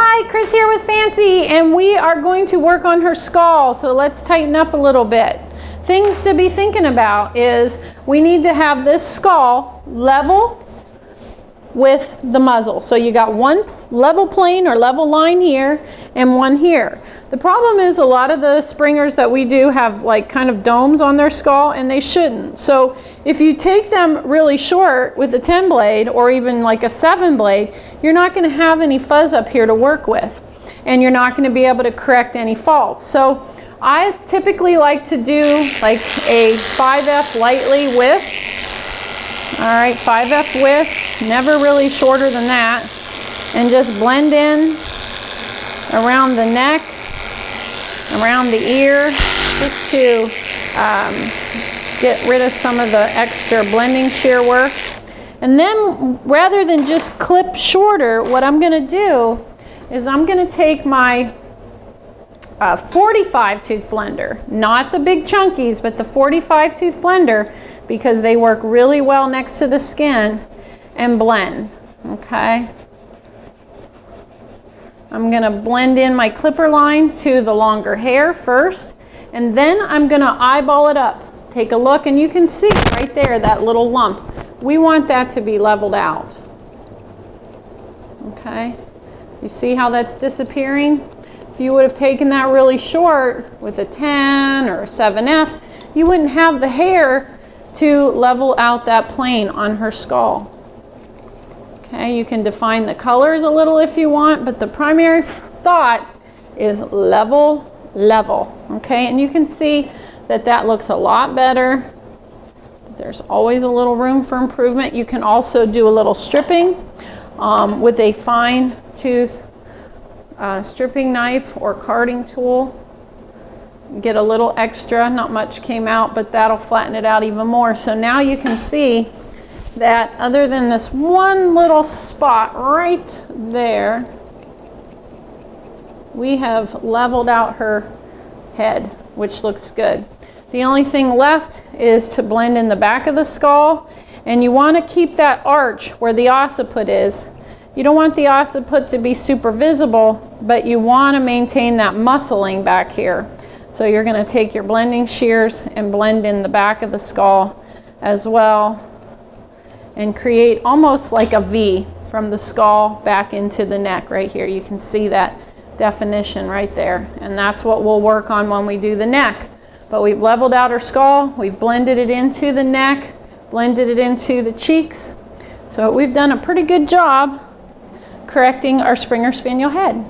Hi, Chris here with Fancy, and we are going to work on her skull, so let's tighten up a little bit. Things to be thinking about is we need to have this skull level with the muzzle. So you got one level plane or level line here and one here. The problem is a lot of the springers that we do have like kind of domes on their skull, and they shouldn't. So if you take them really short with a 10 blade or even like a 7 blade, you're not going to have any fuzz up here to work with, and you're not going to be able to correct any faults. So I typically like to do like a 5F lightly width. All right, 5F width, never really shorter than that, and just blend in around the neck, around the ear, just to get rid of some of the extra blending shear work. And then rather than just clip shorter, what I'm going to do is I'm going to take my 45 tooth blender, not the big chunkies, but the 45 tooth blender, because they work really well next to the skin, and blend. Okay, I'm going to blend in my clipper line to the longer hair first, and then I'm going to eyeball it up. Take a look, and you can see right there that little lump. We want that to be leveled out. Okay, you see how that's disappearing? If you would have taken that really short with a 10 or a 7F, you wouldn't have the hair to level out that plane on her skull. Okay, you can define the colors a little if you want, but the primary thought is level, level. Okay, and you can see that that looks a lot better. There's always a little room for improvement. You can also do a little stripping with a fine tooth stripping knife or carding tool. Get a little extra, not much came out, but that'll flatten it out even more. So now you can see that other than this one little spot right there, we have leveled out her head, which looks good. The only thing left is to blend in the back of the skull, and you want to keep that arch where the occiput is. You don't want the occiput to be super visible, but you want to maintain that muscling back here. So you're going to take your blending shears and blend in the back of the skull as well, and create almost like a V from the skull back into the neck right here. You can see that definition right there, and that's what we'll work on when we do the neck. But we've leveled out her skull, we've blended it into the neck, blended it into the cheeks. So we've done a pretty good job correcting our Springer Spaniel head.